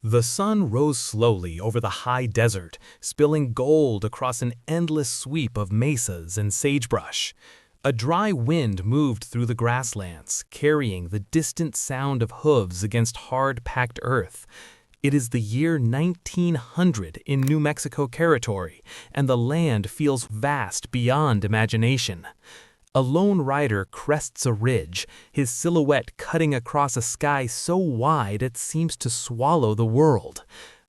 The sun rose slowly over the high desert, spilling gold across an endless sweep of mesas and sagebrush. A dry wind moved through the grasslands, carrying the distant sound of hooves against hard-packed earth. It is the year 1900 in New Mexico territory, and the land feels vast beyond imagination. A lone rider crests a ridge, his silhouette cutting across a sky so wide it seems to swallow the world.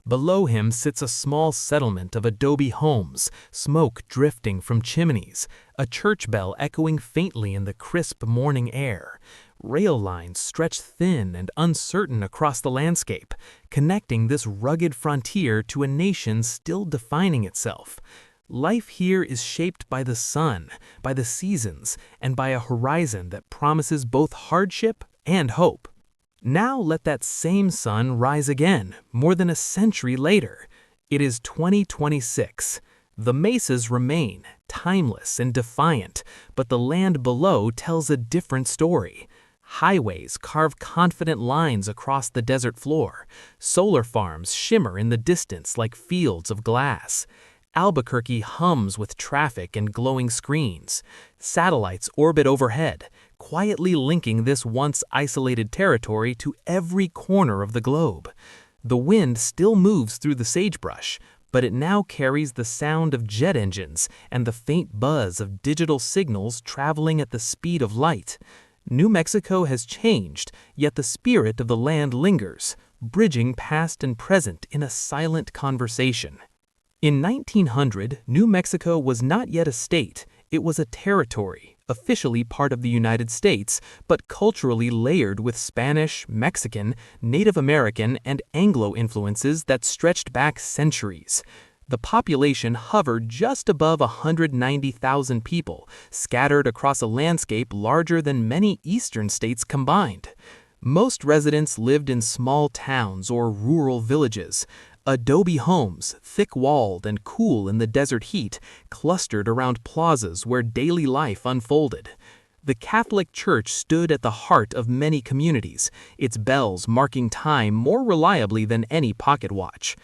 Below him sits a small settlement of adobe homes, smoke drifting from chimneys, a church bell echoing faintly in the crisp morning air. Rail lines stretch thin and uncertain across the landscape, connecting this rugged frontier to a nation still defining itself. Life here is shaped by the sun, by the seasons, and by a horizon that promises both hardship and hope. Now let that same sun rise again, more than a century later. It is 2026. The mesas remain, timeless and defiant, but the land below tells a different story. Highways carve confident lines across the desert floor. Solar farms shimmer in the distance like fields of glass. Albuquerque hums with traffic and glowing screens. Satellites orbit overhead, quietly linking this once isolated territory to every corner of the globe. The wind still moves through the sagebrush, but it now carries the sound of jet engines and the faint buzz of digital signals traveling at the speed of light. New Mexico has changed, yet the spirit of the land lingers, bridging past and present in a silent conversation. In 1900, New Mexico was not yet a state, it was a territory, officially part of the United States, but culturally layered with Spanish, Mexican, Native American, and Anglo influences that stretched back centuries. The population hovered just above 190,000 people, scattered across a landscape larger than many eastern states combined. Most residents lived in small towns or rural villages. Adobe homes, thick-walled and cool in the desert heat, clustered around plazas where daily life unfolded. The Catholic Church stood at the heart of many communities, its bells marking time more reliably than any pocket watch.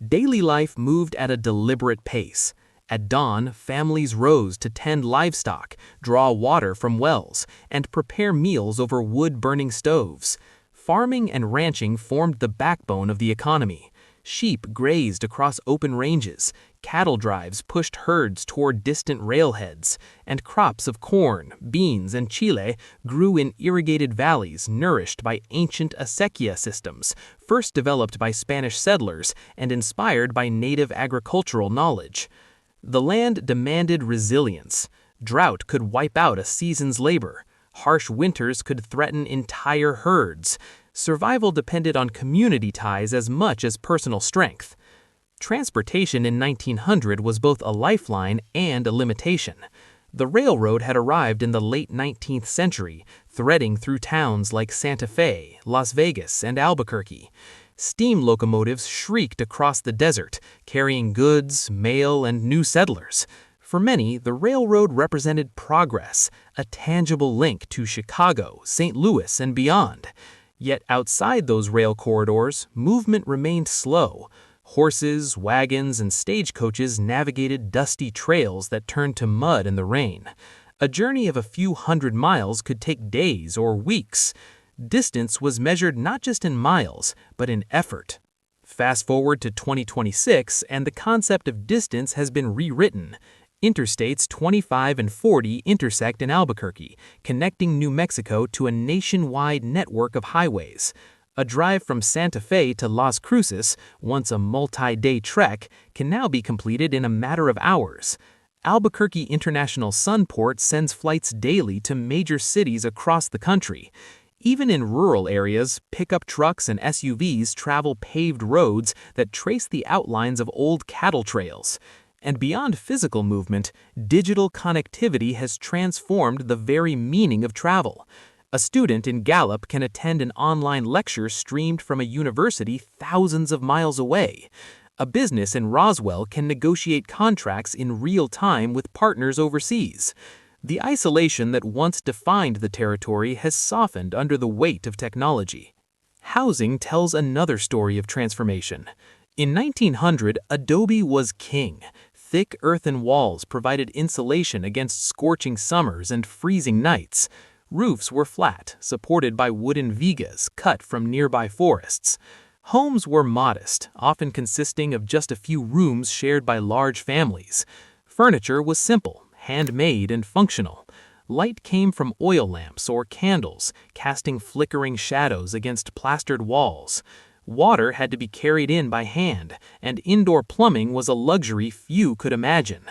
Daily life moved at a deliberate pace. At dawn, families rose to tend livestock, draw water from wells, and prepare meals over wood-burning stoves. Farming and ranching formed the backbone of the economy. Sheep grazed across open ranges, cattle drives pushed herds toward distant railheads, and crops of corn, beans, and chile grew in irrigated valleys nourished by ancient acequia systems, first developed by Spanish settlers and inspired by native agricultural knowledge. The land demanded resilience. Drought could wipe out a season's labor. Harsh winters could threaten entire herds. Survival depended on community ties as much as personal strength. Transportation in 1900 was both a lifeline and a limitation. The railroad had arrived in the late 19th century, threading through towns like Santa Fe, Las Vegas, and Albuquerque. Steam locomotives shrieked across the desert, carrying goods, mail, and new settlers. For many, the railroad represented progress, a tangible link to Chicago, St. Louis, and beyond. Yet outside those rail corridors, movement remained slow. Horses, wagons, and stagecoaches navigated dusty trails that turned to mud in the rain. A journey of a few hundred miles could take days or weeks. Distance was measured not just in miles, but in effort. Fast forward to 2026, and the concept of distance has been rewritten. Interstates 25 and 40 intersect in Albuquerque, connecting New Mexico to a nationwide network of highways. A drive from Santa Fe to Las Cruces, once a multi-day trek, can now be completed in a matter of hours. Albuquerque International Sunport sends flights daily to major cities across the country. Even in rural areas, pickup trucks and SUVs travel paved roads that trace the outlines of old cattle trails. And beyond physical movement, digital connectivity has transformed the very meaning of travel. A student in Gallup can attend an online lecture streamed from a university thousands of miles away. A business in Roswell can negotiate contracts in real time with partners overseas. The isolation that once defined the territory has softened under the weight of technology. Housing tells another story of transformation. In 1900, adobe was king. Thick earthen walls provided insulation against scorching summers and freezing nights. Roofs were flat, supported by wooden vigas cut from nearby forests. Homes were modest, often consisting of just a few rooms shared by large families. Furniture was simple, handmade, and functional. Light came from oil lamps or candles, casting flickering shadows against plastered walls. Water had to be carried in by hand, and indoor plumbing was a luxury few could imagine.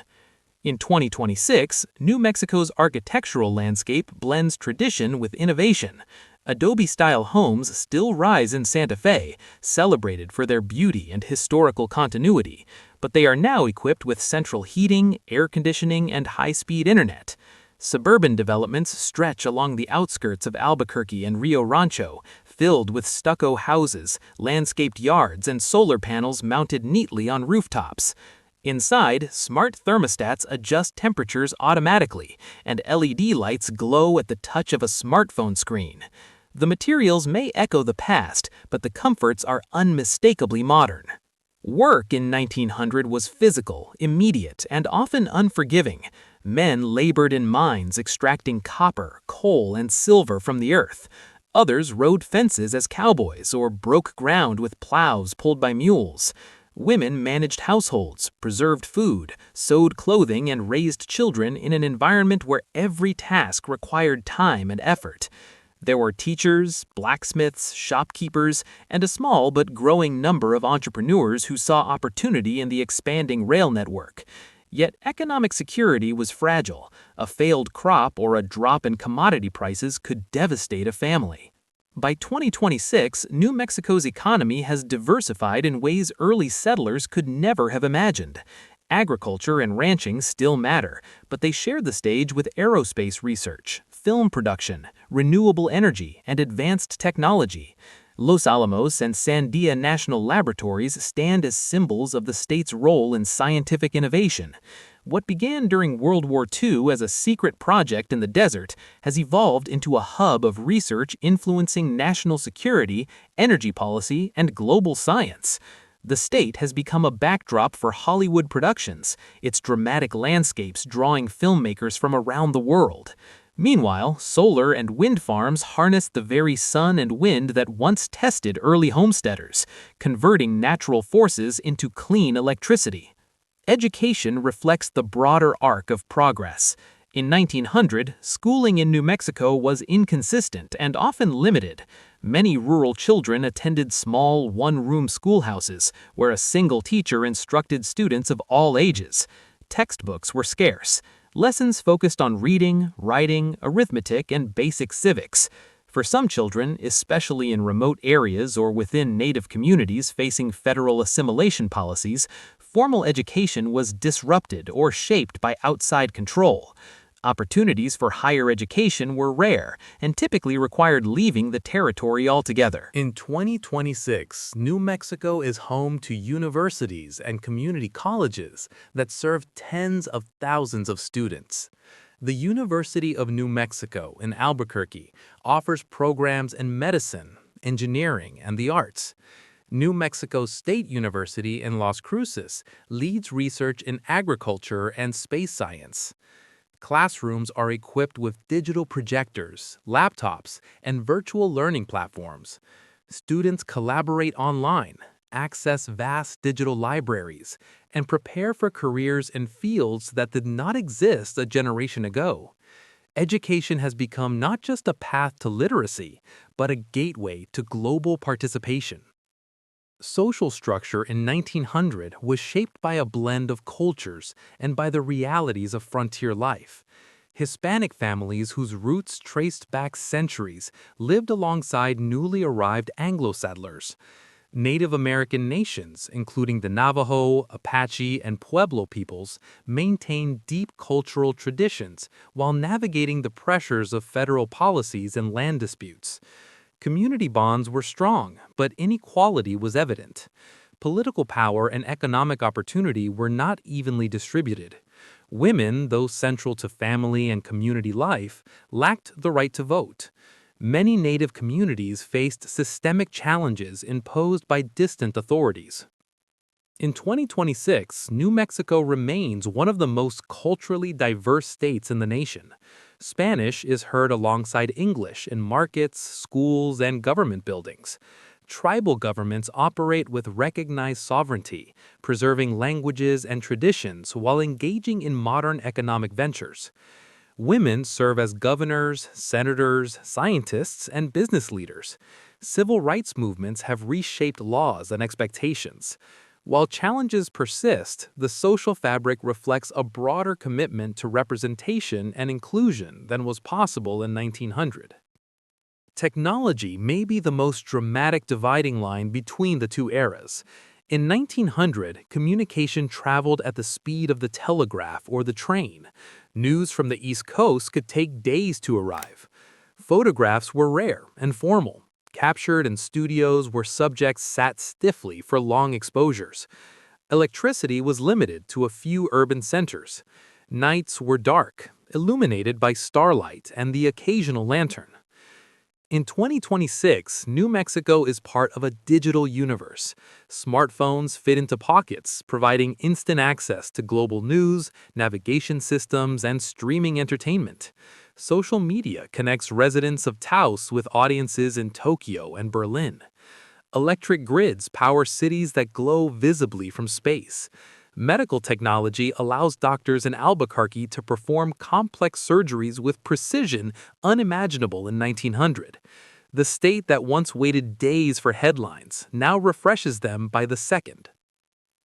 In 2026, New Mexico's architectural landscape blends tradition with innovation. Adobe-style homes still rise in Santa Fe, celebrated for their beauty and historical continuity, but they are now equipped with central heating, air conditioning, and high-speed internet. Suburban developments stretch along the outskirts of Albuquerque and Rio Rancho, filled with stucco houses, landscaped yards, and solar panels mounted neatly on rooftops. Inside, smart thermostats adjust temperatures automatically, and LED lights glow at the touch of a smartphone screen. The materials may echo the past, but the comforts are unmistakably modern. Work in 1900 was physical, immediate, and often unforgiving. Men labored in mines extracting copper, coal, and silver from the earth. Others rode fences as cowboys or broke ground with plows pulled by mules. Women managed households, preserved food, sewed clothing, and raised children in an environment where every task required time and effort. There were teachers, blacksmiths, shopkeepers, and a small but growing number of entrepreneurs who saw opportunity in the expanding rail network. Yet economic security was fragile. A failed crop or a drop in commodity prices could devastate a family. By 2026, New Mexico's economy has diversified in ways early settlers could never have imagined. Agriculture and ranching still matter, but they share the stage with aerospace research, film production, renewable energy, and advanced technology. Los Alamos and Sandia National Laboratories stand as symbols of the state's role in scientific innovation. What began during World War II as a secret project in the desert has evolved into a hub of research influencing national security, energy policy, and global science. The state has become a backdrop for Hollywood productions, its dramatic landscapes drawing filmmakers from around the world. Meanwhile, solar and wind farms harness the very sun and wind that once tested early homesteaders, converting natural forces into clean electricity. Education reflects the broader arc of progress. In 1900, schooling in New Mexico was inconsistent and often limited. Many rural children attended small, one-room schoolhouses, where a single teacher instructed students of all ages. Textbooks were scarce. Lessons focused on reading, writing, arithmetic, and basic civics. For some children, especially in remote areas or within Native communities facing federal assimilation policies, formal education was disrupted or shaped by outside control. Opportunities for higher education were rare and typically required leaving the territory altogether. In 2026, New Mexico is home to universities and community colleges that serve tens of thousands of students. The University of New Mexico in Albuquerque offers programs in medicine, engineering, and the arts. New Mexico State University in Las Cruces leads research in agriculture and space science. Classrooms are equipped with digital projectors, laptops, and virtual learning platforms. Students collaborate online, access vast digital libraries, and prepare for careers in fields that did not exist a generation ago. Education has become not just a path to literacy, but a gateway to global participation. Social structure in 1900 was shaped by a blend of cultures and by the realities of frontier life. Hispanic families whose roots traced back centuries lived alongside newly arrived Anglo-settlers. Native American nations, including the Navajo, Apache, and Pueblo peoples, maintained deep cultural traditions while navigating the pressures of federal policies and land disputes. Community bonds were strong, but inequality was evident. Political power and economic opportunity were not evenly distributed. Women, though central to family and community life, lacked the right to vote. Many native communities faced systemic challenges imposed by distant authorities. In 2026, New Mexico remains one of the most culturally diverse states in the nation. Spanish is heard alongside English in markets, schools, and government buildings. Tribal governments operate with recognized sovereignty, preserving languages and traditions while engaging in modern economic ventures. Women serve as governors, senators, scientists, and business leaders. Civil rights movements have reshaped laws and expectations. While challenges persist, the social fabric reflects a broader commitment to representation and inclusion than was possible in 1900. Technology may be the most dramatic dividing line between the two eras. In 1900, communication traveled at the speed of the telegraph or the train. News from the East Coast could take days to arrive. Photographs were rare and formal, captured in studios where subjects sat stiffly for long exposures. Electricity was limited to a few urban centers. Nights were dark, illuminated by starlight and the occasional lantern. In 2026, New Mexico is part of a digital universe. Smartphones fit into pockets, providing instant access to global news, navigation systems, and streaming entertainment. Social media connects residents of Taos with audiences in Tokyo and Berlin. Electric grids power cities that glow visibly from space. Medical technology allows doctors in Albuquerque to perform complex surgeries with precision unimaginable in 1900. The state that once waited days for headlines now refreshes them by the second.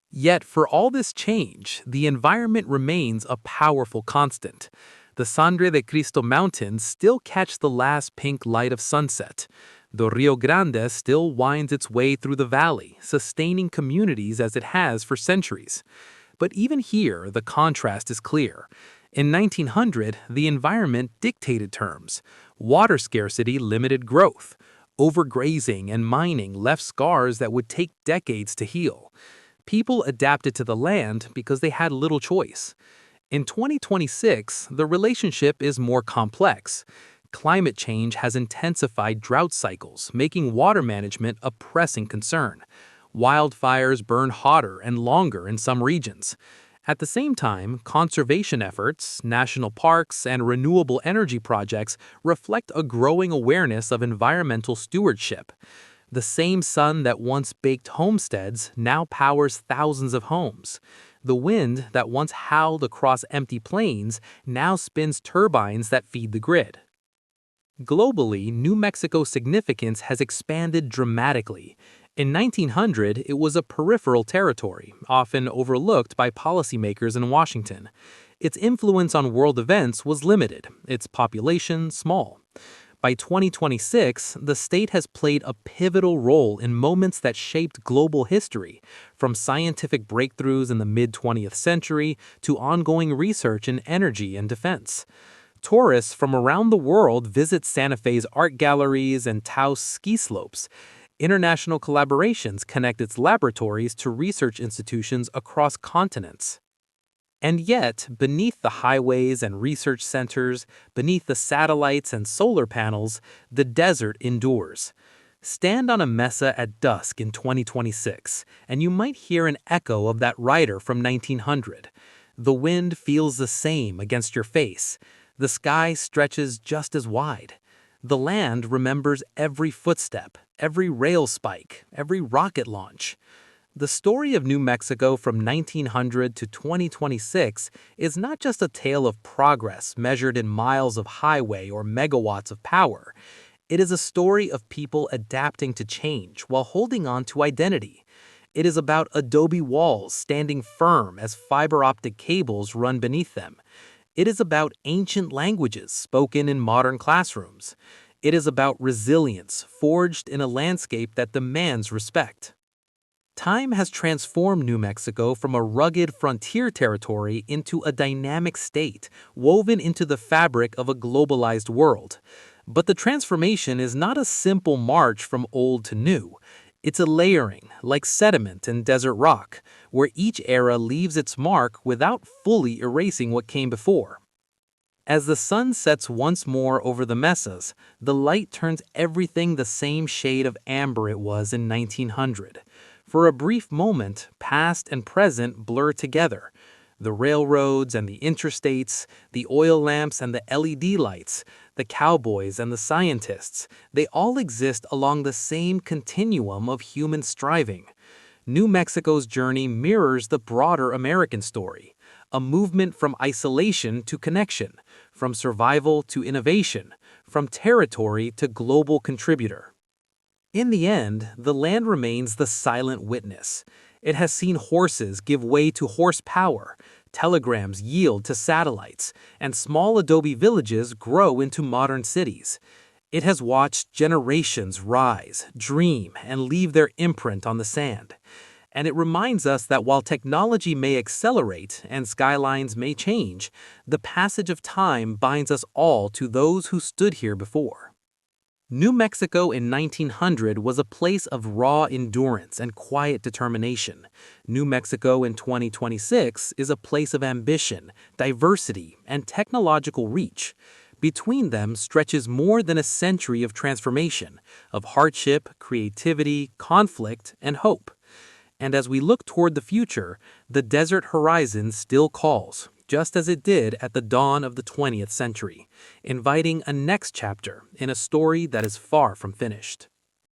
Yet, for all this change, the environment remains a powerful constant. The Sangre de Cristo Mountains still catch the last pink light of sunset. The Rio Grande still winds its way through the valley, sustaining communities as it has for centuries. But even here, the contrast is clear. In 1900, the environment dictated terms. Water scarcity limited growth. Overgrazing and mining left scars that would take decades to heal. People adapted to the land because they had little choice. In 2026, the relationship is more complex. Climate change has intensified drought cycles, making water management a pressing concern. Wildfires burn hotter and longer in some regions. At the same time, conservation efforts, national parks, and renewable energy projects reflect a growing awareness of environmental stewardship. The same sun that once baked homesteads now powers thousands of homes. The wind that once howled across empty plains now spins turbines that feed the grid. Globally, New Mexico's significance has expanded dramatically. In 1900, it was a peripheral territory, often overlooked by policymakers in Washington. Its influence on world events was limited, its population small. By 2026, the state has played a pivotal role in moments that shaped global history, from scientific breakthroughs in the mid-20th century to ongoing research in energy and defense. Tourists from around the world visit Santa Fe's art galleries and Taos ski slopes. International collaborations connect its laboratories to research institutions across continents. And yet, beneath the highways and research centers, beneath the satellites and solar panels, the desert endures. Stand on a mesa at dusk in 2026, and you might hear an echo of that writer from 1900. The wind feels the same against your face. The sky stretches just as wide. The land remembers every footstep, every rail spike, every rocket launch. The story of New Mexico from 1900 to 2026 is not just a tale of progress measured in miles of highway or megawatts of power. It is a story of people adapting to change while holding on to identity. It is about adobe walls standing firm as fiber optic cables run beneath them. It is about ancient languages spoken in modern classrooms. It is about resilience forged in a landscape that demands respect. Time has transformed New Mexico from a rugged frontier territory into a dynamic state, woven into the fabric of a globalized world. But the transformation is not a simple march from old to new. It's a layering, like sediment and desert rock, where each era leaves its mark without fully erasing what came before. As the sun sets once more over the mesas, the light turns everything the same shade of amber it was in 1900. For a brief moment, past and present blur together. The railroads and the interstates, the oil lamps and the LED lights, the cowboys and the scientists, they all exist along the same continuum of human striving. New Mexico's journey mirrors the broader American story, a movement from isolation to connection, from survival to innovation, from territory to global contributor. In the end, the land remains the silent witness. It has seen horses give way to horsepower, telegrams yield to satellites, and small adobe villages grow into modern cities. It has watched generations rise, dream, and leave their imprint on the sand. And it reminds us that while technology may accelerate and skylines may change, the passage of time binds us all to those who stood here before. New Mexico in 1900 was a place of raw endurance and quiet determination. New Mexico in 2026 is a place of ambition, diversity, and technological reach. Between them stretches more than a century of transformation, of hardship, creativity, conflict, and hope. And as we look toward the future, the desert horizon still calls, just as it did at the dawn of the 20th century, inviting a next chapter in a story that is far from finished.